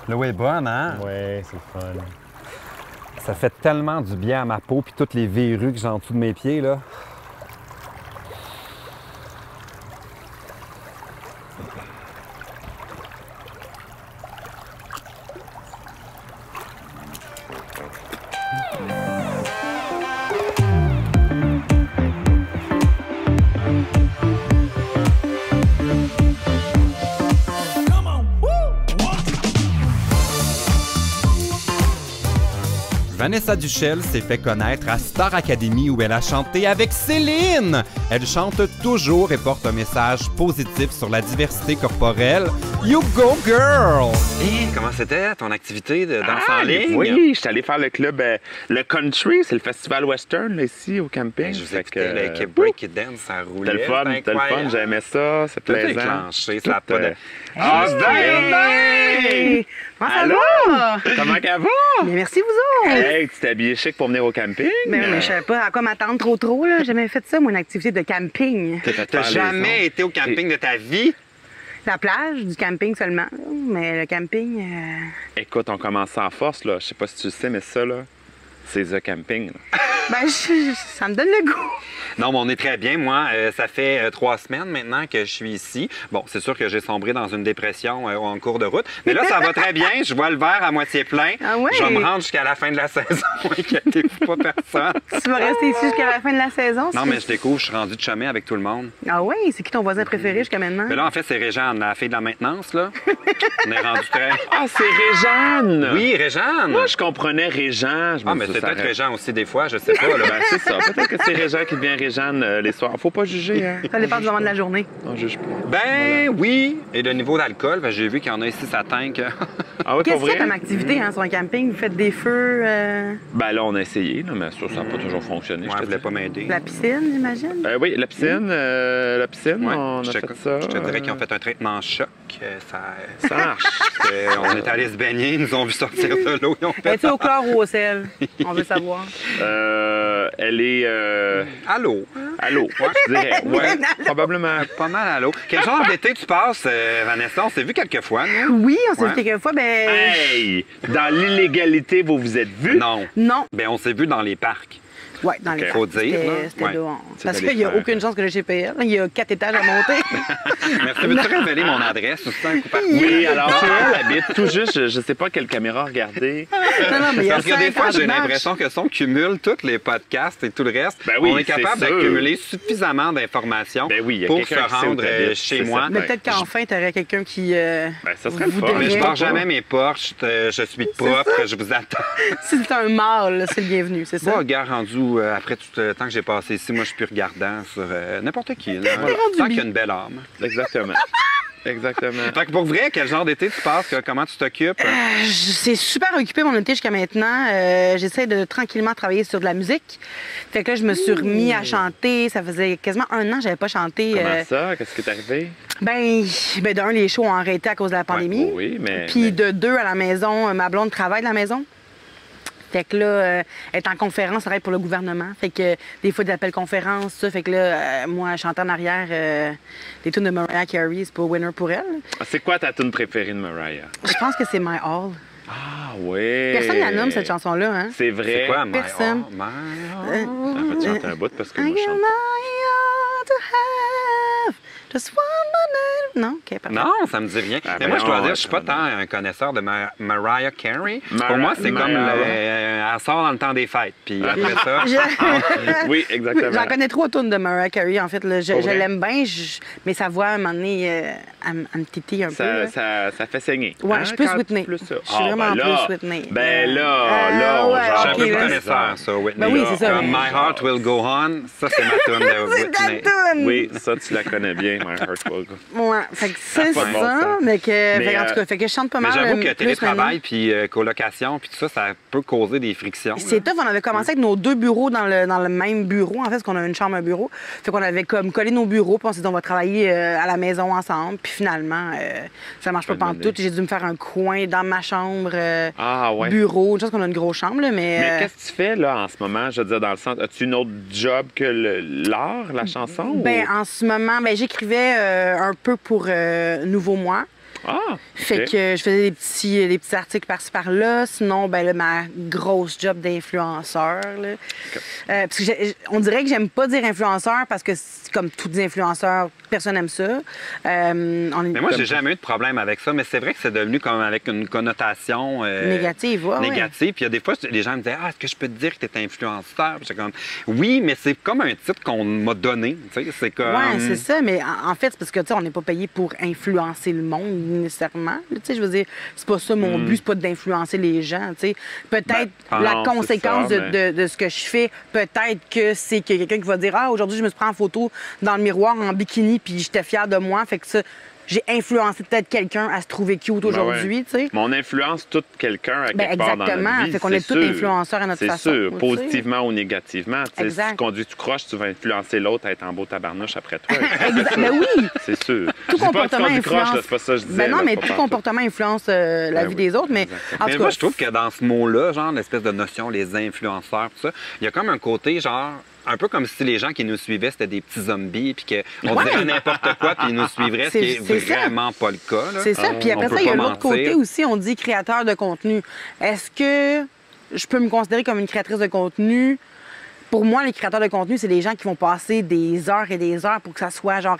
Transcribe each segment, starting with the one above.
L'eau est bonne, hein? Ouais, c'est le fun. Ça fait tellement du bien à ma peau puis toutes les verrues que j'ai en dessous de mes pieds, là. Vanessa Duchel s'est fait connaître à Star Academy où elle a chanté avec Céline. Elle chante toujours et porte un message positif sur la diversité corporelle. You go girl! Et comment c'était ton activité de danse en ligne? Oui, je suis allé faire le club le country, c'est le festival western là, ici au camping. Je vous écoutais l'équipe Break It Dance, ça roulait. T'as le fun, j'aimais ça, c'est plaisant. Déclenché, ça n'a pas de... Ah, Hey! Comment ça Allô? va? Comment qu'elle va? Mais merci vous autres! Hey, tu t'es habillé chic pour venir au camping? Mais je savais pas à quoi m'attendre trop, là. J'ai jamais fait ça, moi, une activité de camping. T'as jamais été au camping de ta vie? La plage, du camping seulement, là. Mais le camping... Écoute, on commence en force, là. Je sais pas si tu le sais, mais ça, là, c'est The Camping. Là. Ben, ça me donne le goût. Non, mais on est très bien. Moi, ça fait 3 semaines maintenant que je suis ici. Bon, c'est sûr que j'ai sombré dans une dépression en cours de route. Mais là, ça va très bien. Je vois le verre à moitié plein. Ah ouais? Je vais me rendre jusqu'à la fin de la saison. Inquiétez-vous pas personne. Tu vas rester ici jusqu'à la fin de la saison? Non, mais je découvre, je suis rendu de chemin avec tout le monde. Ah oui? C'est qui ton voisin préféré jusqu'à maintenant? Mais là, en fait, c'est Réjeanne, la fille de la maintenance, là. On est rendu très... Ah, c'est Réjeanne! Oui, Réjeanne! Moi, je comprenais Régent. Ah, mais c'est peut-être Réjeanne aussi des fois, je sais pas. Là. Ben, c'est ça. Peut-être que c'est Régent qui devient Réjeanne les soirs. Faut pas juger, hein? Ça dépend du moment de la journée. On juge pas. Ben oui! Et le niveau d'alcool, ben, j'ai vu qu'il y en a ici, ça tank. Ah oui, Qu'est-ce pour qu'il y a vrai? comme activité hein, sur un camping? Vous faites des feux, Ben là, on a essayé, là, mais ça n'a pas toujours fonctionné. Moi, je elle te voulait dis. pas m'aider. la piscine, j'imagine? Oui, la piscine, Ouais, on a je fait te, ça. je te dirais qu'ils ont fait un traitement choc. Ça marche. On est allé se baigner, ils nous ont vu sortir de l'eau. Ils ont fait... Es-tu au chlore ou au sel? On veut savoir. Elle est... Allô? à l'eau, je dirais. Ouais, probablement. Pas mal à l'eau. Quel genre d'été tu passes, Vanessa? On s'est vu quelques fois, nous? Oui, on s'est Ouais. vu quelques fois, ben... Hey! Dans l'illégalité, vous vous êtes vus? Non. Non. Ben, on s'est vu dans les parcs. Ouais, dans les Faut parcs. dire, là. C'était Ouais. là. Parce allé qu'il n'y a faire, aucune chance que le GPL. Il y a 4 étages à monter. Merci. Veux-tu révéler mon adresse? C'est un coup par Oui, alors elle habite tout juste, je sais pas quelle caméra regarder. Non, non, mais il y a Parce que des fois, 50 j'ai marches. l'impression que si on cumule tous les podcasts et tout le reste, Ben oui, on est capable c'est sûr. d'accumuler suffisamment d'informations Ben oui, il y a pour se quelqu'un qui sait où rendre t'habites, chez c'est moi. certain. Mais peut-être qu'enfin, tu aurais quelqu'un qui... Ben, ça serait le vous fun. Mais je donnerait- pars jamais mes portes, je suis propre, je vous attends. Si c'est un mâle, là, c'est le bienvenu, c'est ça? Moi, gars, rendu après tout le temps que j'ai passé ici, moi, je suis plus regardant sur n'importe qui. Là. rendu Tant bi. qu'il y a une belle âme. Exactement. Exactement. Fait que pour vrai, quel genre d'été tu passes? Comment tu t'occupes? C'est super occupé mon été jusqu'à maintenant. J'essaie de tranquillement travailler sur de la musique. Fait que là, je me suis remis à chanter. Ça faisait quasiment 1 an que j'avais pas chanté. Comment ça? Qu'est-ce qui est arrivé? Ben d'un, les shows ont arrêté à cause de la pandémie. Oui, mais... Puis de 2, à la maison, ma blonde travaille de la maison. Fait que là, elle est en conférence, elle travaille pour le gouvernement. Fait que des fois, des appels conférences, ça. Fait que là, moi, je chante en arrière des tunes de Mariah Carey, c'est pas winner pour elle. C'est quoi ta tune préférée de Mariah? Je pense que c'est My All. Ah oui! Personne la nomme, cette chanson-là, hein? C'est vrai. C'est quoi, my Personne. all, my all? On va te chanter un bout parce que I moi, je got chante. my all to have, just one more night. Non? OK, parfait. Non, ça me dit rien. Ah, Mais moi, je dois non, dire, je suis pas tant un connaisseur de Mariah Carey. Mara- Pour moi, c'est comme Mara- elle sort dans le temps des fêtes. Puis après ça, Oui, exactement. J'en connais 3 tunes de Mariah Carey, en fait. Là. Je Pour vrai? l'aime bien, mais sa voix, à un moment donné, elle me titille un peu. là. Ça fait saigner. Ouais, je suis plus Quand Whitney. plus ça. Je suis vraiment ben là, plus Whitney. Ben là, on ouais, je suis un genre peu ok, là. connaisseur, ça, Whitney. Ben oui, c'est ça. Comme My Heart Will Go On, ça, c'est ma tune de C'est ta Whitney. tune! Oui, ça, tu la connais bien, My Heart Will Go. Ouais, fait que c'est pas de bon ça, sens. mais que... fait, en tout euh, cas, fait que je chante pas Mais mal. j'avoue que plus télétravail maintenant. puis colocation puis tout ça, ça peut causer des frictions. C'est tough, on avait commencé avec nos 2 bureaux dans le même bureau, en fait, parce qu'on a une chambre, un bureau. Fait qu'on avait comme collé nos bureaux, puis on s'est dit on va travailler à la maison ensemble. Puis finalement, ça marche pas Bonne pantoute. J'ai dû me faire un coin dans ma chambre, Ah ouais. bureau. Une chose qu'on a une grosse chambre, là, mais... Mais qu'est-ce que tu fais là en ce moment? Je veux dire, dans le sens, as-tu une autre job que l'art, la chanson? Ben, ou- en ce moment, ben, j'écrivais un peu pour Nouveau Moi. Ah! Fait OK. que je faisais des petits articles par-ci par-là. Sinon, ben là, ma grosse job d'influenceur. Là. Parce que on dirait que j'aime pas dire influenceur parce que, comme tous les influenceurs, personne n'aime ça. Mais moi, j'ai jamais eu de problème avec ça, mais c'est vrai que c'est devenu comme avec une connotation Négative, ouais, négative. Puis il y a des fois, les gens me disaient, est-ce que je peux te dire que tu es influenceur? Puis j'étais comme, oui, mais c'est comme un titre qu'on m'a donné. Tu sais, c'est comme. Oui, c'est ça, mais en fait, c'est parce que, tu sais, on n'est pas payé pour influencer le monde nécessairement. Tu sais, je veux dire, c'est pas ça mon but, c'est pas d'influencer les gens, tu sais. Peut-être la non, conséquence c'est ça, de ce que je fais, peut-être que c'est que quelqu'un qui va dire, aujourd'hui, je me suis pris en photo dans le miroir en bikini, puis j'étais fière de moi, fait que ça, j'ai influencé peut-être quelqu'un à se trouver cute aujourd'hui, tu sais. Mais on influence tout quelqu'un à quelque part dans exactement. notre vie. Fait qu'on est tous influenceurs à notre façon. C'est sûr, tu sais. positivement ou négativement. Tu sais, Exact. si tu conduis tout croche, tu vas influencer l'autre à être en beau tabarnouche après toi. Exact. Ben oui! C'est sûr. Tout Je dis pas que tu comportement conduis croche, influence. là, c'est pas ça que je disais. Ben non, là, mais pas tout pantoute. comportement influence la Ben vie oui, des autres. Mais en Mais tout moi, cas, je trouve que dans ce mot-là, genre, l'espèce de notion, les influenceurs, tout ça, il y a comme un côté, genre, un peu comme si les gens qui nous suivaient, c'était des petits zombies, puis qu'on Ouais. dirait n'importe quoi, puis ils nous suivraient, ce qui C'est est ça. vraiment pas le cas. là. c'est ça. Puis après On peut ça, il y a pas l'autre mentir. côté aussi, on dit créateur de contenu. Est-ce que je peux me considérer comme une créatrice de contenu? Pour moi, les créateurs de contenu, c'est des gens qui vont passer des heures et des heures pour que ça soit genre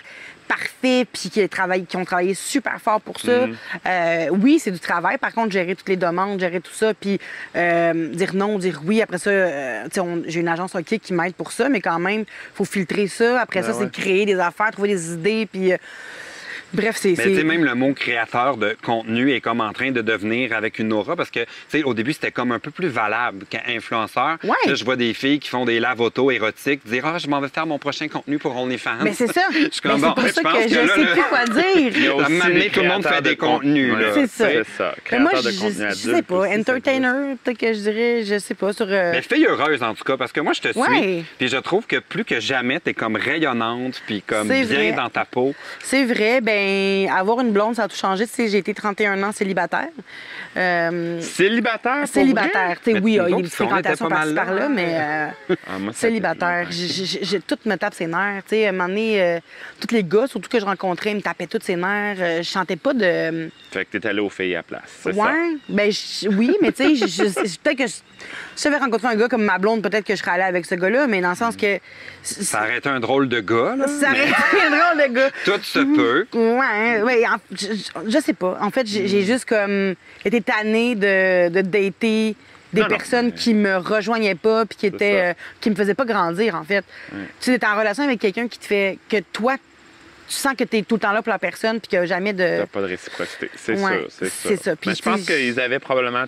parfait, puis qui ont travaillé super fort pour ça. Oui, c'est du travail. Par contre, gérer toutes les demandes, gérer tout ça, puis dire non, dire oui. Après ça, tu sais, j'ai une agence OK qui m'aide pour ça, mais quand même, il faut filtrer ça. Après ça, c'est créer des affaires, trouver des idées, puis... bref, c'est... Mais tu sais, même le mot créateur de contenu est comme en train de devenir avec une aura parce que, tu sais, au début, c'était comme un peu plus valable qu'influenceur. Ouais. Là, je vois des filles qui font des lave-auto érotiques dire, je m'en vais faire mon prochain contenu pour OnlyFans. Mais c'est ça. Je suis comme, Mais bon, c'est pour ça je pense que je là, sais plus quoi dire. Il y a aussi moment donné, les tout le monde créateurs fait des de contenus, contenu. là. C'est ça. C'est ça. Mais moi, Créateur de je contenu sais adulte pas. aussi, ça Entertainer, peut-être que je dirais, je sais pas, sur... Mais fille heureuse, en tout cas, parce que moi, je te suis. Ouais. Puis je trouve que plus que jamais, t'es comme rayonnante, puis comme C'est bien vrai. dans ta peau. C'est vrai, ben avoir une blonde, ça a tout changé. Tu sais, j'ai été 31 ans célibataire. Célibataire, pour Célibataire. Tu sais, Mais oui, il y a nous eu autres, des petites on était fréquentations pas mal par-ci là. par-là, mais vrai? Ah, moi, ça a été célibataire. longtemps. J'ai tout me tape ses nerfs. Tu sais, à un moment donné, tous les gars, surtout que je rencontrais, ils me tapaient tous ses nerfs. Je chantais pas de... Fait que t'es allé aux filles à la place. C'est ça. Ouais, ben oui, mais tu sais, peut-être que si j'avais rencontré un gars comme ma blonde, peut-être que je serais allée avec ce gars-là, mais dans le sens que... Ça aurait été un drôle de gars, là. Ça aurait été un drôle de gars. Tout se peut. Ouais, je sais pas. En fait, j'ai juste comme été tannée de dater des Non, personnes mais- qui me rejoignaient pas puis qui étaient ça. qui me faisaient pas grandir en fait. Tu sais, t'es en relation avec quelqu'un qui te fait que toi tu sens que tu es tout le temps là pour la personne puis qu'il n'y a jamais de T'as pas de réciprocité. C'est Ouais, ça, c'est c'est ça. ça. Puis Mais je pense tu sais, qu'ils avaient probablement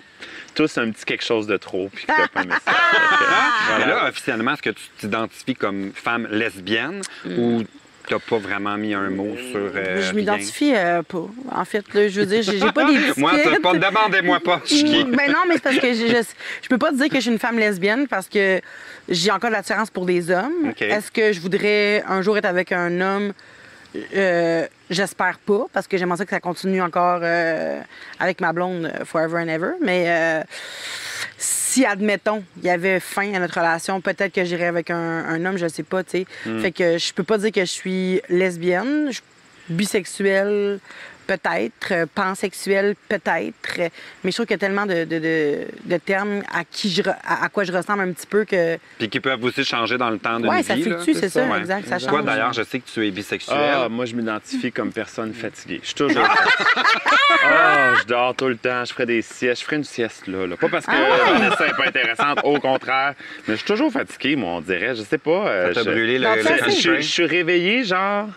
tous un petit quelque chose de trop, puis que t'as pas aimé ça. Mais là, officiellement, est-ce que tu t'identifies comme femme lesbienne ou t'as pas vraiment mis un mot sur je rien? m'identifie pas. En fait, là, je veux dire, j'ai pas d'étiquette. Moi, c'est pas demandez-moi pas. Je suis qui? Ben non, mais c'est parce que je peux pas te dire que je suis une femme lesbienne parce que j'ai encore de l'attirance pour des hommes. OK. Est-ce que je voudrais un jour être avec un homme? J'espère pas, parce que j'aimerais ça que ça continue encore avec ma blonde forever and ever. Mais si, admettons, il y avait fin à notre relation, peut-être que j'irais avec un homme, je sais pas, tu sais. Fait que je peux pas dire que je suis lesbienne, bisexuelle, peut-être, pansexuelle, peut-être. Mais je trouve qu'il y a tellement de termes à quoi je ressemble un petit peu que... Puis qui peuvent aussi changer dans le temps de Ouais, vie. ça là. fluctue, c'est ça, Ouais. exact, ça Toi, change. d'ailleurs, je sais que tu es bisexuel. Ah, moi, je m'identifie comme personne fatiguée. Je suis toujours. Ah, je dors tout le temps, je ferai des siestes. Je ferai une sieste là. Pas parce que ça n'est pas intéressante, au contraire. Mais je suis toujours fatigué, moi, on dirait. Je sais pas. Ça t'a brûlé Dans le le sens, Je suis réveillé, genre.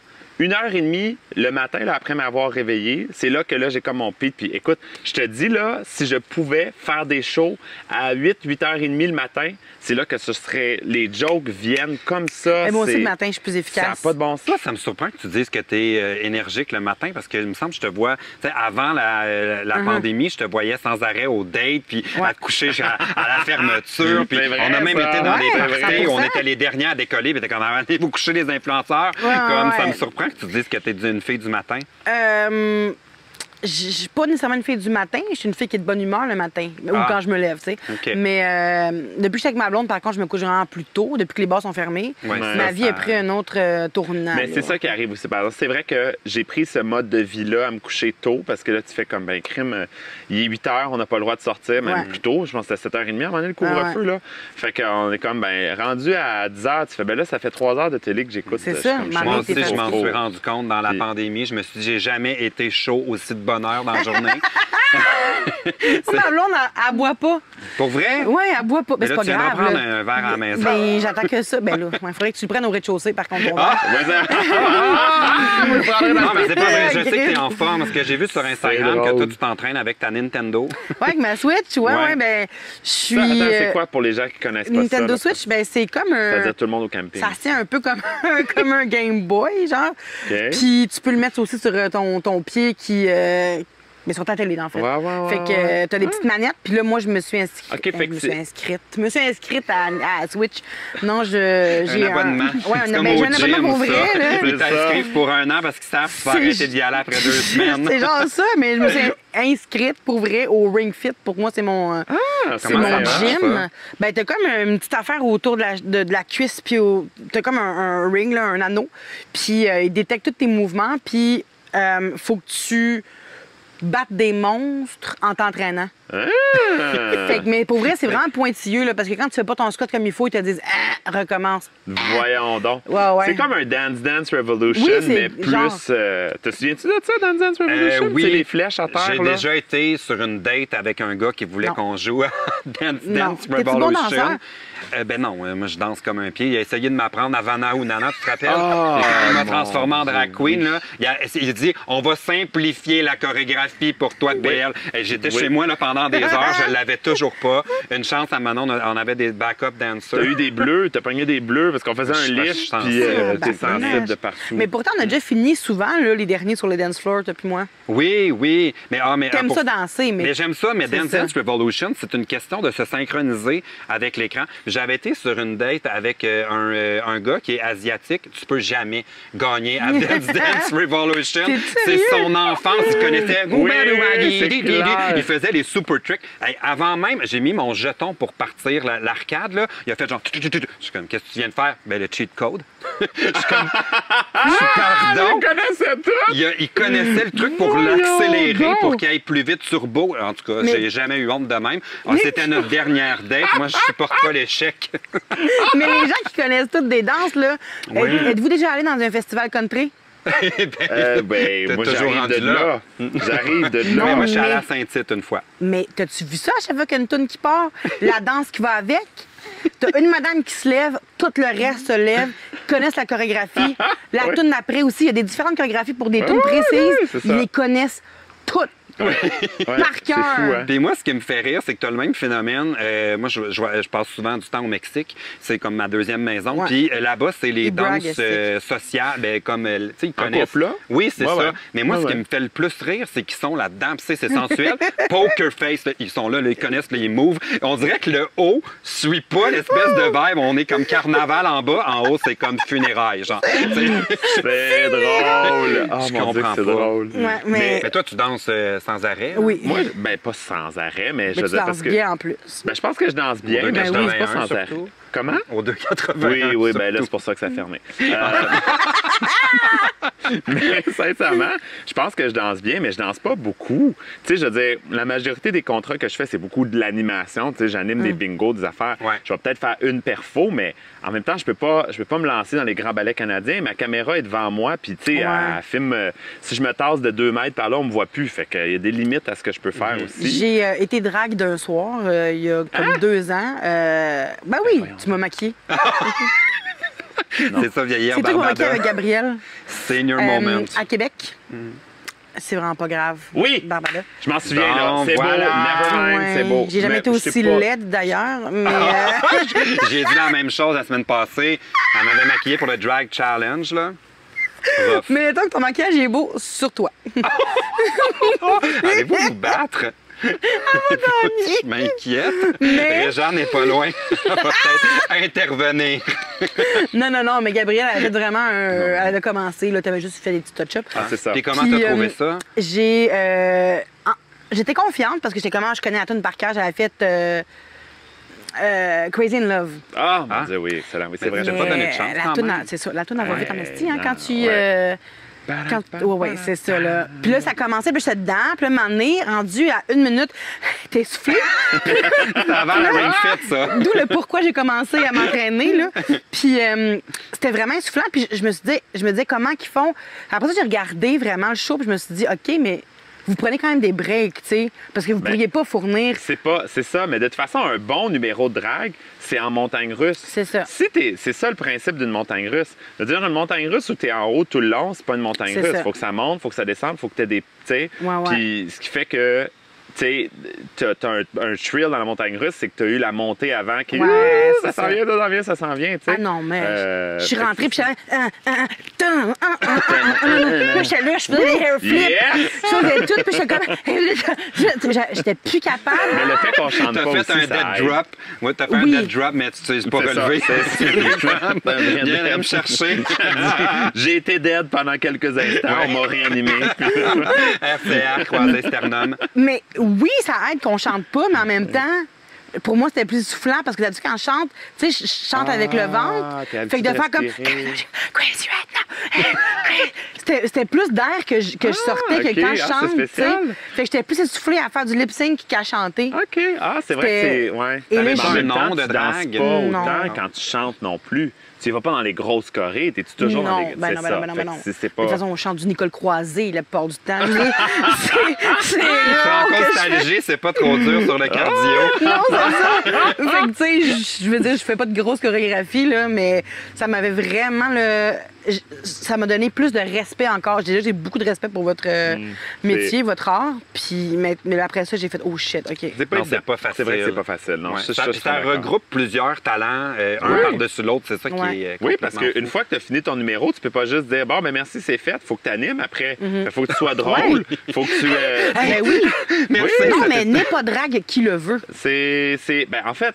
1h30 le matin, là, après m'avoir réveillé, c'est là que là, j'ai comme mon pic. Puis écoute, je te dis, là, si je pouvais faire des shows à 8h30 le matin, c'est là que ce serait... Les jokes viennent comme ça. Mais moi aussi, c'est- le matin, je suis plus Ça n'a efficace. pas de bon sens. Toi, ça me surprend que tu dises que tu es énergique le matin parce que il me semble que je te vois, tu sais, avant la pandémie, je te voyais sans arrêt au date, puis à te coucher à la fermeture, puis C'est vrai, on a même ça. été dans des Ouais, parties, 100%. on était les derniers à décoller, puis t'es comme, allez-vous coucher les influenceurs? Ouais, Comme ça ouais. me surprend que tu dises que tu es une fille du matin. je suis pas nécessairement une fille du matin. Je suis une fille qui est de bonne humeur le matin. Ou Ah. quand je me lève, tu sais. OK. Mais depuis que je suis avec ma blonde, par contre, je me couche vraiment plus tôt, depuis que les bars sont fermés. Ouais, Ma ça, vie a pris un autre tournant. Mais là. c'est ça qui arrive aussi. Par exemple, c'est vrai que j'ai pris ce mode de vie-là à me coucher tôt parce que là, tu fais comme, ben, crime, il est 8 h, on n'a pas le droit de sortir, même Ouais. plus tôt. Je pense que c'était 7h30 à un moment donné, le couvre-feu, là. Fait qu'on est comme, ben, rendu à 10 h, tu fais, ben là, ça fait 3 heures de télé que j'écoute. C'est Je ça, suis comme, Marie, Moi t'es aussi, je m'en fatiguée. suis rendu compte dans la Puis- pandémie. Je me suis dit, j'ai jamais été chaud aussi de bonne heure dans la journée. Ma blonde, elle boit pas. Pour vrai? Oui, elle boit pas. Mais Mais là, c'est tu pas viens d'en grave. prendre là. un verre à la maison. Ben, j'attends que ça. Ben là, il faudrait que tu le prennes au rez-de-chaussée, par contre. Ton verre. Non, mais c'est pas vrai. Je sais que Gris. t'es en forme parce que j'ai vu sur Instagram drôle. que toi, tu t'entraînes avec ta Nintendo. Ouais, avec ma Switch, ouais, Ouais. ouais, ben, je suis. Ça, attends, c'est quoi pour les gens qui connaissent pas Nintendo ça? là? Switch, ben, c'est comme un. C'est-à-dire tout le monde au camping. Ça se tient un peu comme, comme un Game Boy, genre. OK. Puis tu peux le mettre aussi sur ton pied qui. Mais sur ta télé, dans le fait. Ouais, ouais, ouais, Fait que t'as des petites manettes, puis là, moi, je me suis inscrite. OK, fait je que me suis c'est- inscrite. Je me suis inscrite à Switch. Non, j'ai Un abonnement. Ouais, C'est un, comme ben, au j'ai un abonnement pour gym, vrai, ça. là. Ils t'inscrivent pour un an parce qu'ils savent que tu vas C'est- arrêter d'y aller après 2 semaines. C'est genre ça, mais je me suis inscrite pour vrai au Ring Fit. Pour moi, c'est mon, Ah, c'est comment mon ça marche, gym. ça? Ben, t'as comme une petite affaire autour de la cuisse, puis t'as comme un ring, là, un anneau. Puis il détecte tous tes mouvements, puis faut que tu battes des monstres en t'entraînant. Fait que, mais pour vrai, c'est vraiment pointilleux, là, parce que quand tu fais pas ton squat comme il faut, ils te disent « Ah, recommence. Voyons donc. Ouais, ouais. C'est comme un Dance Dance Revolution, Oui, c'est mais plus. genre- Te souviens-tu de ça, Dance Dance Revolution? Oui. C'est les flèches à terre. J'ai là? déjà été sur une date avec un gars qui voulait Non. qu'on joue à Dance Non. Dance T'es-tu bon Revolution. danseur? Ben non, moi je danse comme un pied. Il a essayé de m'apprendre à Vana ou Nana, tu te rappelles? Ah, Et quand il m'a mon transformé en drag Dieu, queen, là, il a dit on va simplifier la chorégraphie pour toi, BL. Et j'étais Oui. chez moi là, pendant des heures, je l'avais toujours pas. Une chance à Manon, on avait des backup dancers. T'as eu des bleus, t'as pogné des bleus parce qu'on faisait Je un suis lich, sensible. puis Ah, t'es ben, sensible dommage. de partout. Mais pourtant, on a déjà fini souvent, là, les derniers sur les dance floors, toi puis moi. Oui, oui. Mais T'aimes ça danser, mais. Mais j'aime ça, mais C'est Dance ça. Dance Revolution, c'est une question de se synchroniser avec l'écran. J'avais été sur une date avec un gars qui est asiatique. Tu peux jamais gagner à Dance Dance Revolution. T'es C'est sérieux? son enfance. Il connaissait... Oui, c'est clair. Il faisait les super tricks. Hey, avant même, j'ai mis mon jeton pour partir l'arcade. Là. Il a fait genre... Je suis comme, qu'est-ce que tu viens de faire? Ben, le cheat code. Je suis comme... Pardon? Je connaissais tout! Il connaissait le truc pour Voyons l'accélérer, donc. pour qu'il aille plus vite turbo. En tout cas, Mais- j'ai jamais eu honte de même. Ah, c'était notre dernière date. Moi, je supporte pas l'échec. Mais les gens qui connaissent toutes des danses, là, Oui. êtes-vous déjà allé dans un festival country? Ben, T'es moi, toujours j'arrive rendu de là. là. J'arrive de Non, Mais là. moi, je suis allé mais- à Saint-Tite une fois. Mais t'as-tu vu ça à chaque fois qu'il y a une toune qui part? La danse qui va avec? T'as une madame qui se lève, tout le reste se lève, connaissent la chorégraphie. La Oui. toune d'après aussi, il y a des différentes chorégraphies pour des tounes Oui, précises. oui, c'est ça. Ils les connaissent toutes. Ouais, Par c'est cœur. fou, hein? Puis moi, ce qui me fait rire, c'est que tu as le même phénomène. Moi, je passe souvent du temps au Mexique. C'est comme ma deuxième maison. Ouais. Puis là-bas, c'est les Ils braguent, danses c'est. sociales. Ben, comme, tu sais, ils En connaissent. couple, là? Oui, c'est Ouais, ça. ouais. Mais moi, Ouais, ce qui ouais. me fait le plus rire, c'est qu'ils sont là-dedans. Puis, tu sais, c'est sensuel. Poker face, là, ils sont là, ils connaissent les moves. On dirait que le haut suit pas l'espèce de vibe. On est comme carnaval en bas. En haut, c'est comme funérailles, genre. Tu sais. C'est drôle! Oh Je mon Dieu, comprends que c'est pas. drôle. Ouais, mais... Mais toi, tu danses sans arrêt. là? Oui. Moi, ben, pas sans arrêt, mais je Mais veux tu dire, danses parce que. bien en plus. Ben, je pense que je danse bien, Au mais je danse 2,81 pas sans arrêt. surtout. Comment? Au 2,80. Oui, oui, ben là, c'est pour ça que ça a fermé. Mais sincèrement, je pense que je danse bien, mais je danse pas beaucoup. Tu sais, je veux dire, la majorité des contrats que je fais, c'est beaucoup de l'animation. Tu sais, j'anime des bingos, des affaires. Ouais. Je vais peut-être faire une perfo, mais en même temps, je peux pas me lancer dans les grands ballets canadiens. Ma caméra est devant moi, puis tu sais, Ouais. elle filme. Si je me tasse de 2 mètres par là, on me voit plus. Fait qu'il y a des limites à ce que je peux faire aussi. J'ai été drague d'un soir, il y a comme 2 ans. Ben oui, tu m'as maquillée. C'est ça, vieillir C'est toi qui m'as maquillée Barbada. avec Gabriel. Senior moment. À Québec. C'est vraiment pas grave. Oui! Barbada. Je m'en souviens, là. Bon, C'est voilà. beau. Nevermind, Ouais, c'est beau. J'ai jamais Mais été je sais aussi pas- laide d'ailleurs, mais J'ai dit la même chose la semaine passée. Elle m'avait maquillée pour le Drag Challenge, là. Rough. mais mettons que ton maquillage est beau sur toi. Allez-vous vous battre? Je m'inquiète. Mais- Réjean n'est pas loin. Elle va peut-être intervenir. Non, mais Gabrielle, elle avait vraiment elle a commencé, là, t'avais juste fait des petits touch-ups. Ah, c'est ça. Puis comment Puis, t'as trouvé ça? J'étais confiante parce que j'étais comment je connais la tune par cœur. J'avais fait Crazy in Love. Ah, mon Dieu, oui, excellent. Oui, c'est vrai. j'ai pas donné de chance, La quand toune, même. c'est ça. La tune, elle va vite en esti, hein, non, quand tu... ouais. Ouais, c'est ça, là. Puis là, ça a commencé, puis j'étais dedans. Puis là, un moment donné, rendu à 1 minute, t'es essoufflé. C'est avant la Ring Fit, ça. D'où le pourquoi j'ai commencé à m'entraîner, là. Puis c'était vraiment essoufflant. Puis je me disais comment qu'ils font. Après ça, j'ai regardé vraiment le show, puis je me suis dit, OK, mais vous prenez quand même des breaks, tu sais, parce que vous ne pourriez pas fournir. C'est ça, mais de toute façon, un bon numéro de drague, c'est en montagne russe. C'est ça. C'est ça le principe d'une montagne russe. C'est-à-dire, une montagne russe où tu es en haut tout le long, c'est pas une montagne C'est russe. ça. Faut que ça monte, faut que ça descende, faut que tu aies des. Tu sais. Ouais. Puis ce qui fait que. Tu sais, t'as un thrill dans la montagne russe, c'est que tu as eu la montée avant qui. Ouais, Ça c'est s'en vient, ça s'en vient, ça s'en vient. tu sais. Ah non, mais je suis fait que rentrée, puis j'étais là, je faisais des hair flips. Yes! Je faisais tout, puis j'étais comme... J'étais plus capable. Mais le fait qu'on chante T'as pas fait aussi, un ça dead aide. drop. Moi, t'as fait un Oui. dead drop, mais tu t'es pas C'est ça, relevé. c'est un vrai Viens dead. me chercher. J'ai été dead pendant quelques instants, on m'a réanimé. FCR, croisé sternum. Mais oui, ça aide qu'on chante pas, mais en même temps, pour moi, c'était plus soufflant parce que d'habitude, quand je chante, tu sais, je chante avec le ventre. t'es Fait que de habituée faire comme. respirer. Crazy right now. C'était plus d'air que je sortais que ok. quand je Ah, c'est chante. tu sais. spécial. Fait que j'étais plus essoufflée à faire du lip sync qu'à chanter. OK. Ah, c'est vrai que c'est. Ouais. Et là, Mais en j'ai- même temps, nom de tu danses drague. pas Non. autant quand tu chantes non plus. Tu y vas pas dans les grosses chorés, t'es-tu toujours dans les. ben c'est non, ça. ben non, ben Fait non, que non. c'est De pas. toute façon, on chante du Nicole Croisé la plupart du temps. C'est En rare que je fais- nostalgie, c'est pas trop dur sur le cardio. Non, c'est ça. Fait que, tu sais, je veux dire, je fais pas de grosse chorégraphie, là, mais ça m'avait vraiment ça m'a donné plus de respect encore. Déjà, j'ai beaucoup de respect pour votre métier, votre art. Puis, mais après ça, j'ai fait, oh shit, OK. C'est pas Non, évident. c'est pas facile. C'est vrai que c'est pas facile. Non, Ouais. je Ça, suis puis ça d'accord. regroupe plusieurs talents, un Oui. par-dessus l'autre. C'est ça Ouais. qui est Oui, parce complètement qu'une fou. fois que tu as fini ton numéro, tu peux pas juste dire bon, ben merci, c'est fait. Faut que tu animes après. Faut que tu sois drôle. Faut que tu. Ah, ben oui. Merci. Non, mais n'est pas drague qui le veut. Ben, en fait,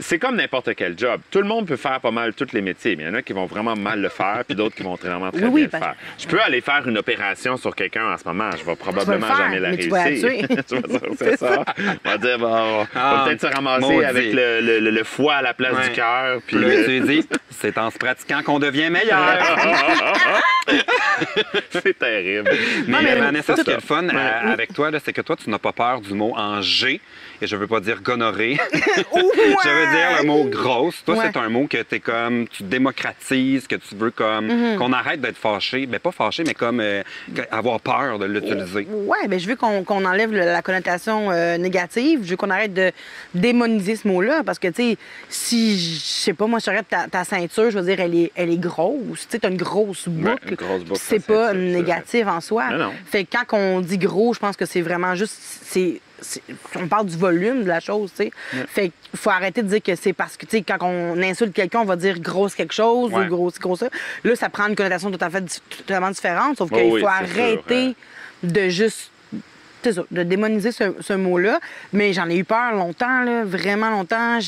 c'est comme n'importe quel job. Tout le monde peut faire pas mal tous les métiers, mais il y en a qui vont vraiment mal le faire, puis d'autres qui vont vraiment très Oui, bien ben- le faire. Je peux aller faire une opération sur quelqu'un en ce moment, je vais probablement faire, jamais la mais tu vas la réussir. tuer. C'est ça. On va dire, bon, on va Ah, peut-être se ramasser maudit. avec le foie à la place Ouais. du cœur. Puis Puis là, tu dis, c'est en se pratiquant qu'on devient meilleur. c'est terrible. Non, Mais mais Vanessa, ce c'est qui est ça. le fun avec toi, là, c'est que toi, tu n'as pas peur du mot en G. Et je veux pas dire gonorrhée. Ouais. Je veux dire le mot grosse. Toi, Ouais. c'est un mot que t'es comme, tu démocratises, que tu veux comme, qu'on arrête d'être fâché. Ben, pas fâché, mais comme avoir peur de l'utiliser. Ouais, ben je veux qu'on enlève la connotation négative. Je veux qu'on arrête de démoniser ce mot-là. Parce que, tu sais, si, je sais pas, moi, je regarde ta ceinture, je veux dire, elle est grosse. Tu sais, t'as une grosse boucle. une grosse boucle, C'est ta pas ceinture, c'est négatif en soi. Non, non. Fait que quand on dit gros, je pense que c'est vraiment juste. On parle du volume de la chose, tu sais. Fait qu'il faut arrêter de dire que c'est parce que, tu sais, quand on insulte quelqu'un, on va dire grosse quelque chose Ouais. ou gros ça. Là, ça prend une connotation totalement différente. Sauf Oh qu'il oui, faut c'est sûr, arrêter de juste. C'est ça, de démoniser ce mot-là. Mais j'en ai eu peur longtemps, là, vraiment longtemps.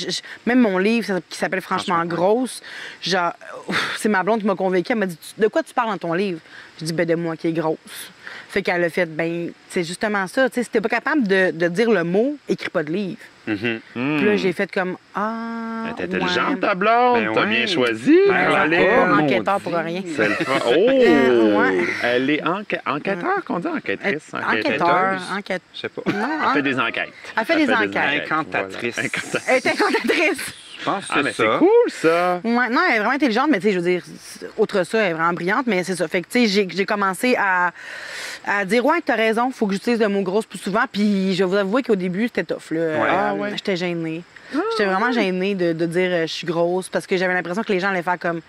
Même mon livre qui s'appelle Franchement grosse, genre, c'est ma blonde qui m'a convaincue. Elle m'a dit, de quoi tu parles dans ton livre? Je dis, ben de moi qui est grosse. Fait qu'elle a fait, ben, c'est justement ça. Tu sais, si t'es pas capable de dire le mot, écris pas de livre. Mhm. Puis là, j'ai fait comme, ah. T'es intelligente, ouais. ta blonde. Ben T'as ouais. bien choisi. Ben, Allez, Pas maudit. enquêteur pour rien. c'est le fun. Oh! Ouais. Elle est enquêteur, qu'on dit? Enquêtrice? Enquêteur. Je sais pas. Non, Elle hein? fait des enquêtes. Elle fait des enquêtes. Incantatrice. Voilà. Incantatrice. Elle est incantatrice. Je pense que Ah, mais c'est c'est ça. cool, ça. Ouais, non, elle est vraiment intelligente, mais tu sais, je veux dire, outre ça, elle est vraiment brillante, mais c'est ça. Fait que, tu sais, j'ai commencé à dire, ouais, t'as raison, faut que j'utilise le mot grosse plus souvent. Puis je vais vous avouer qu'au début, c'était tough, là. Ah, ouais. J'étais gênée. J'étais vraiment gênée de dire je suis grosse parce que j'avais l'impression que les gens allaient faire comme.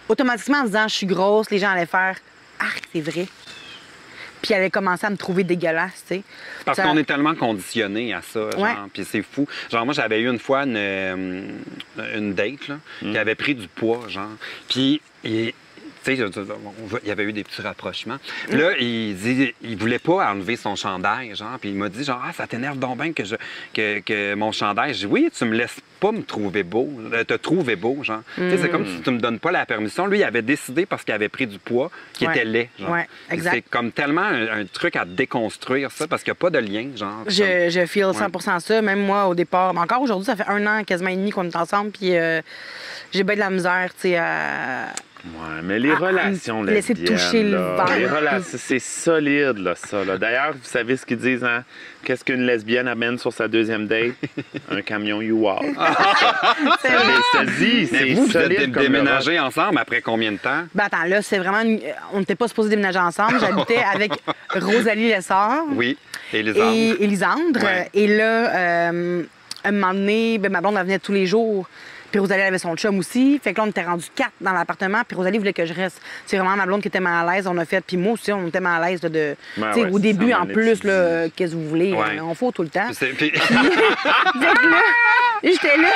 Automatiquement, en disant je suis grosse, les gens allaient faire ah, c'est vrai. Puis elle allait commencer à me trouver dégueulasse, tu sais. Parce Ça- qu'on est tellement conditionné à ça, genre, Ouais. puis c'est fou. Genre, moi, j'avais eu une fois une date, là, qui avait pris du poids, genre. Puis, tu Tu sais, il y avait eu des petits rapprochements. Puis là, il voulait pas enlever son chandail, genre. Puis il m'a dit, genre, ah, ça t'énerve donc bien que mon chandail. J'ai dit, oui, tu me laisses pas me trouver beau, te trouver beau, genre. Tu sais, c'est comme si tu me donnes pas la permission. Lui, il avait décidé parce qu'il avait pris du poids qu'il était laid, genre. Ouais, exact. C'est comme tellement un truc à déconstruire, ça, parce qu'il n'y a pas de lien, genre. Je feel 100% ça. Même moi, au départ, mais encore aujourd'hui, ça fait 1 an, quasiment et demi qu'on est ensemble, puis j'ai bien de la misère, tu sais, à... Ouais, mais les relations laisser lesbiennes, toucher le là, ventre. les relations, c'est solide, là, ça. Là. D'ailleurs, vous savez ce qu'ils disent, hein? Qu'est-ce qu'une lesbienne amène sur sa deuxième date? Un camion U-Haul. C'est vrai. Ça dit, Mais c'est vous êtes solide comme déménagés ensemble après combien de temps? Ben attends, là, c'est vraiment... On n'était pas supposés déménager ensemble. J'habitais avec Rosalie Lessard Oui, Élisandre. et Élisandre. Ouais. Et là, un moment donné, ben, ma blonde, elle venait tous les jours. Puis Rosalie elle avait son chum aussi. Fait que là, on était rendus 4 dans l'appartement. Puis Rosalie voulait que je reste. C'est vraiment ma blonde qui était mal à l'aise. On a fait. Puis moi aussi, on était mal à l'aise. Ouais, Tu sais, ouais, au début, ça, en on plus, est là, qu'est-ce que vous voulez? Ouais. On faut tout le temps. Puis- Fait que là, j'étais là.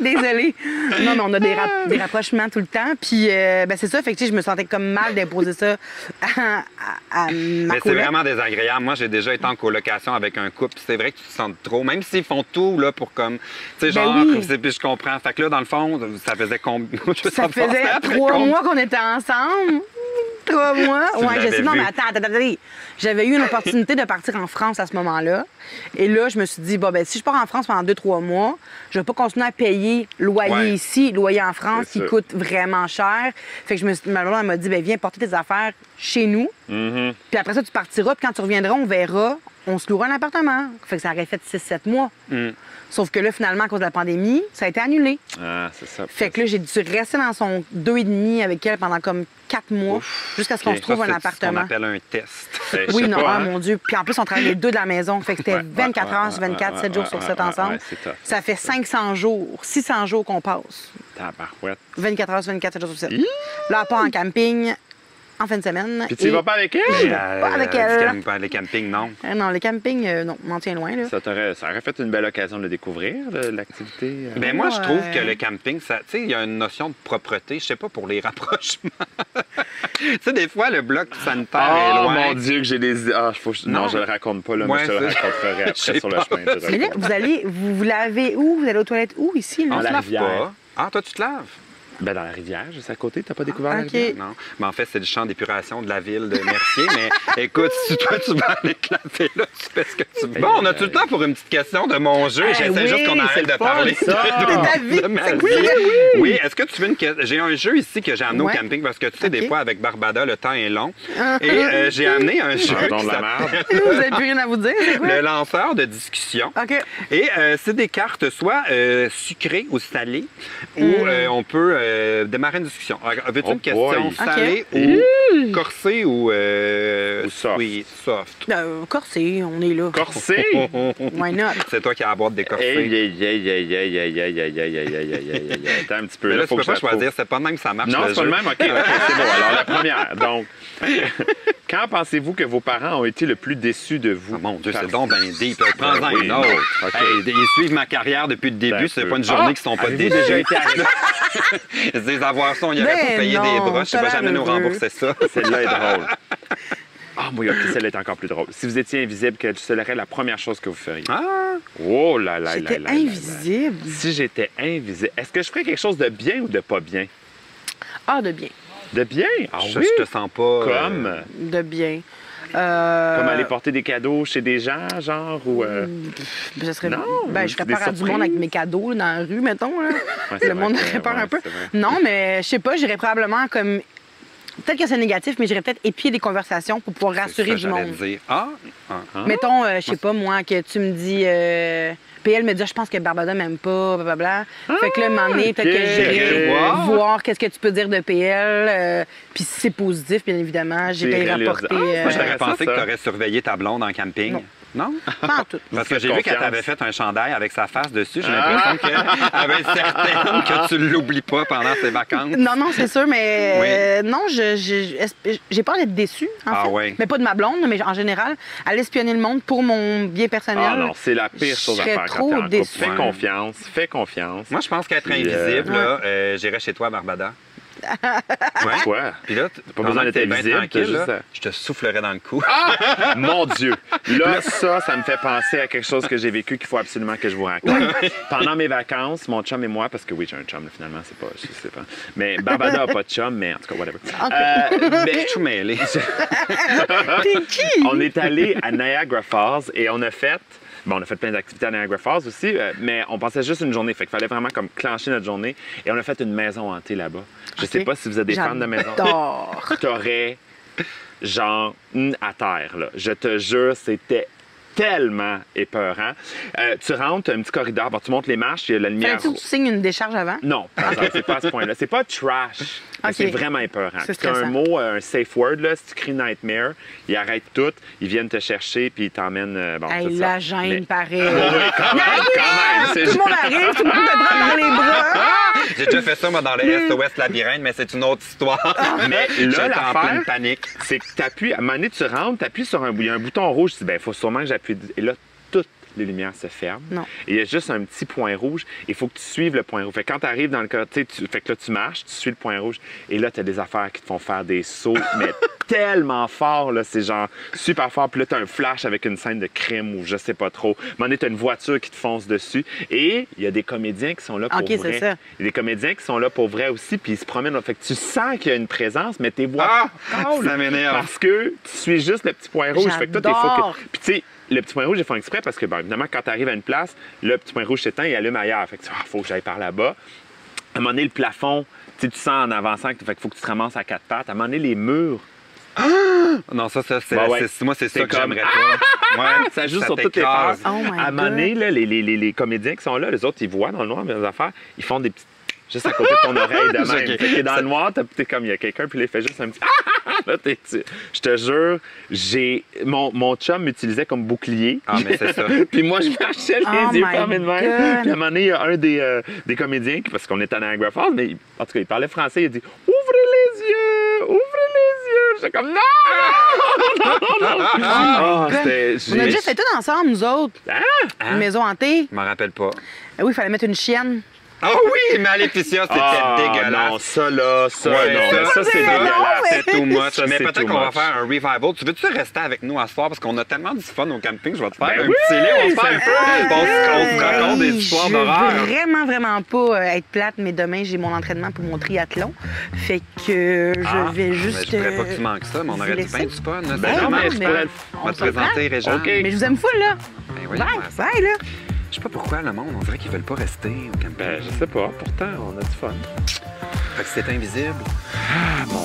Désolée. Non, mais on a des rapprochements tout le temps. Puis, ben, c'est ça. Fait que, tu sais, je me sentais comme mal d'imposer ça à ma Mais c'est coloc. vraiment désagréable. Moi, j'ai déjà été en colocation avec un couple. C'est vrai que tu te sens trop, même s'ils font tout là, pour comme. Tu sais, Ben genre, oui. puis je comprends. Fait que là, dans le fond, ça faisait combien? Ça faisait 3 mois qu'on était ensemble. 3 mois. Tu Ouais, je sais. l'avais Non, vu. mais attends. J'avais eu une opportunité de partir en France à ce moment-là. Et là, je me suis dit, bon, ben, si je pars en France pendant 2-3 mois, je vais pas continuer à payer loyer Ouais. ici, loyer en France, C'est qui sûr. coûte vraiment cher. Fait que ma blonde, elle m'a dit, ben, viens porter tes affaires chez nous. Mm-hmm. Puis après ça, tu partiras. Puis quand tu reviendras, on verra. On se louera un appartement. Fait que ça aurait fait 6-7 mois. Mm. Sauf que là, finalement, à cause de la pandémie, ça a été annulé. Ah, c'est ça. Fait que là, j'ai dû rester dans son 2,5 avec elle pendant comme 4 mois, jusqu'à ce qu'on ok. se trouve un C'est ce qu'on appartement. appelle un test. Je Oui, sais non, pas, ah, hein. mon Dieu. Puis en plus, on travaillait les deux de la maison. Fait que c'était Ouais, 24 ouais, heures sur 24, ouais, 7 jours sur 7 ouais, ensemble. ouais, c'est tough. Ça fait 500 jours, 600 jours qu'on passe. Tabarouette. 24 heures sur 24, 7 jours sur 7. Là, on part en camping en fin de semaine. Puis tu y Et- vas pas avec elle? Pas avec elle. Pas les campings, non. Non, les campings, non, on m'en tient loin, là. Ça aurait fait une belle occasion de le découvrir, l'activité. Ben moi, je trouve Ouais. que le camping, ça, tu sais, il y a une notion de propreté. Je sais pas pour les rapprochements. Tu sais, des fois, le bloc sanitaire est Oh loin. mon Dieu, que j'ai des... Ah, non, Non. je le raconte pas, là, Ouais, mais je te le c'est- raconterai Je après sais sur le pas. chemin du Mais là, retour. vous lavez où? Vous allez aux toilettes où, ici, là? En Tu la laves rivière. pas. Ah, toi, tu te laves? Ben, dans la rivière, juste à côté. T'as pas découvert la ok. rivière? Non. Mais en fait, c'est le champ d'épuration de la ville de Mercier. Mais écoute, si toi, tu vas aller te laver là, tu fais ce que tu veux. Bon, on a tout le temps pour une petite question de mon jeu. Eh J'essaie oui, juste qu'on c'est arrête le de fun, parler ça. de Ta vie, ma c'est vie. quoi? Oui, est-ce que tu veux une question? J'ai un jeu ici que j'ai amené Ouais. au camping parce que tu sais, Ok. des fois, avec Barbada, le temps est long. Et j'ai amené un jeu Pardon qui de la s'appelle merde. Vous avez plus rien à vous dire, c'est quoi? le lanceur de discussion. OK. Et c'est des cartes soit sucrées ou salées, ou on peut démarrer une discussion. Alors, veux-tu Oh une question boy. salée ou corsée ou Ou soft. sweet, soft? Corsé, on est là. Corsé? Why not? C'est toi qui as la boîte des Hey, corsées. hey, hey, hey, hey, hey, hey, hey, hey, hey, hey, hey, hey. Attends un petit peu. Mais là, tu faut peux que pas je la choisir, trouve. c'est pas de même que ça marche. Non, le c'est pas jeu. le même. OK, c'est bon. Alors, la première. Donc, quand pensez-vous que vos parents ont été le plus déçus de vous? Ah, mon Dieu, c'est Parce- donc bien deep. Prends-en Oui, une autre. OK. Hey, ils suivent ma carrière depuis le début. Ben, C'est peu. pas une journée Ah! qui sont pas Avez-vous déçus. déjà été arrêté? Ils se disent avoir ça, on y aurait Ben pas payé non, des broches. Je sais t'as pas l'air jamais nous heureux. rembourser ça. Celle-là est drôle. Ah, oui, OK, celle-là est encore plus drôle. Si vous étiez invisible, quelle serait la première chose que vous feriez? Ah! Oh là là là J'étais là là là. invisible. Si j'étais invisible, est-ce que je ferais quelque chose de bien ou de pas bien? Ah, de bien. De bien? Ah Je oui? te sens pas. Comme? De bien. Comme aller porter des cadeaux chez des gens, genre, ou... Ça serait... Non, Ben, je ferais des peur à du surprises. monde avec mes cadeaux là, dans la rue, mettons. Là. Ouais, c'est Le vrai monde que- aurait peur ouais, un peu. c'est vrai. Non, mais je sais pas, j'irais probablement comme... Peut-être que c'est négatif, mais j'irais peut-être épier des conversations pour pouvoir rassurer du j'allais monde. te dire. Ah! Mettons, je sais pas, moi, que tu me dis... PL me dit, Ah, je pense que Barbada m'aime pas, blablabla. Fait que là, un moment donné, peut-être que j'irais ok. voir qu'est-ce que tu peux dire de PL. Puis si c'est positif, bien évidemment, j'irais J'irais y leur rapporter... dire, Ah, moi, J'aurais intéressant, pensé que ça. tu aurais surveillé ta blonde en camping. Non. Non? Pas en tout. Parce que faites j'ai vu qu'elle confiance. t'avait fait un chandail avec sa face dessus. J'ai l'impression qu'elle va être certaine que tu l'oublies pas pendant ses vacances. Non, c'est sûr, mais non, j'ai peur d'être déçue, en Ah fait. ouais. Mais pas de ma blonde, mais en général, aller espionner le monde pour mon bien personnel. Ah non, c'est la pire chose à Je serais faire trop quand t'es en couple. déçue. Fais Ouais. confiance, fais confiance. Moi, je pense qu'être Puis, invisible, là, j'irais chez toi, Barbada. Ouais. Quoi? Puis là, pas besoin d'être bien visible, tranquille, t'as juste là, à- je te soufflerais dans le cou. Mon Dieu! Là, ça me fait penser à quelque chose que j'ai vécu qu'il faut absolument que je vous raconte. Pendant mes vacances, mon chum et moi, parce que oui, j'ai un chum, là, finalement, c'est pas, je sais pas. Mais Barbada a pas de chum, mais en tout cas, whatever. Mais je suis mêlé. T'es qui? On est allé à Niagara Falls et on a fait... Bon, on a fait plein d'activités à Niagara Falls aussi, mais on passait juste une journée. Fait qu'il fallait vraiment comme clencher notre journée. Et on a fait une maison hantée là-bas. Je sais pas si vous êtes des fans de maisons. J'adore. T'aurais genre à terre, là. Je te jure, c'était tellement épeurant. Tu rentres, un petit corridor, bon, tu montes les marches, il y a la lumière. Fallait-tu que tu signes une décharge avant? Non, par exemple, c'est pas à ce point-là. C'est pas trash. mais OK. C'est vraiment épeurant. C'est Tu as un stressant. mot, un safe word, là, si tu cries nightmare, ils arrêtent tout, ils viennent te chercher, puis ils t'emmènent. Bon, Hey, c'est la ça. gêne, Mais- pareil. Oui, quand même, c'est Tout le monde arrive, tout le monde te prend par les bras. J'ai déjà fait ça, moi, dans le SOS Labyrinthe, mais c'est une autre histoire. Mais J'étais là, en l'affaire, pleine panique. c'est que tu appuies, à un moment donné, tu rentres, tu appuies sur il y a un bouton rouge, tu dis, ben, il faut sûrement que j'appuie. Et là, toutes les lumières se ferment. Non. Et il y a juste un petit point rouge. Il faut que tu suives le point rouge. Fait que quand tu arrives dans le côté, fait que là, tu marches, tu suis le point rouge. Et là, tu as des affaires qui te font faire des sauts, mais tellement fort, là. C'est genre super fort. Puis là, tu as un flash avec une scène de crime ou je sais pas trop. À un moment donné, tu as une voiture qui te fonce dessus. Et il y a des comédiens qui sont là pour OK, c'est vrai. ça. Il y a des comédiens qui sont là pour vrai aussi, puis ils se promènent. Fait que tu sens qu'il y a une présence, mais tes voix. Ah! Oh, Ça m'énerve. Parce que tu suis juste le petit point rouge. Fait que toi, J'adore. Puis tu sais, le petit point rouge, ils font exprès parce que, bon, évidemment, quand tu arrives à une place, le petit point rouge s'éteint et allume ailleurs. Fait que faut que j'aille par là-bas. À un moment donné, le plafond, tu sais, tu sens en avançant fait qu'il faut que tu te ramasses à quatre pattes. À un moment donné, les murs. Non, ça, c'est, Bah ouais. moi, c'est ça C'est que comme- j'aimerais pas. Ouais, Ça joue sur toutes les phases. t'écrase. Oh my À un moment donné, God. là, les comédiens qui sont là, les autres, ils voient dans le noir mes affaires, ils font des petits. Juste à côté de ton oreille de même. Ok. Fait que t'es dans le noir, t'es comme il y a quelqu'un, puis là, il fait juste un petit. Là, je te jure, mon chum m'utilisait comme bouclier. Ah, mais c'est ça. Puis moi, je marchais les Oh yeux my fermés de même. God. Puis à un moment donné, il y a un des comédiens, parce qu'on est à Niagara Falls, mais en tout cas, il parlait français, il a dit « Ouvrez les yeux! Ouvrez les yeux! » J'étais comme « Non! Non, non, non! » Ah, God. c'était... On a déjà fait tout ensemble, nous autres. Hein? Une maison hantée. Je m'en rappelle pas. Oui, il fallait mettre une chienne. Ah oui, Maléficia, c'était dégueulasse. Non, ça là, ça, Ouais, non. Ça, c'est c'est dégueulasse. non, C'est too much. Ça, mais c'est peut-être too qu'on va much. faire un revival. Tu veux-tu rester avec nous à ce soir? Parce qu'on a tellement du fun au camping. Je vais te faire Ben un oui, petit lit. On se fait un peu. On se raconte des Hey, histoires je d'horreur. veux vraiment pas être plate, mais demain, j'ai mon entraînement pour mon triathlon. Fait que je vais juste... Mais je voudrais pas que tu manques ça, mais on vous aurait du laisser. pain du fun. là. Ben C'est non, mais vraiment- je mais pourrais le- On va te se reprend. présenter, Régent. OK. Mais je vous aime fou, là. Ben oui, Bye, ouais. bye, là. Je sais pas pourquoi le monde, on dirait qu'ils veulent pas rester au camping. Ben, je sais pas. Pourtant, on a du fun. Fait que c'est invisible. Ah, mon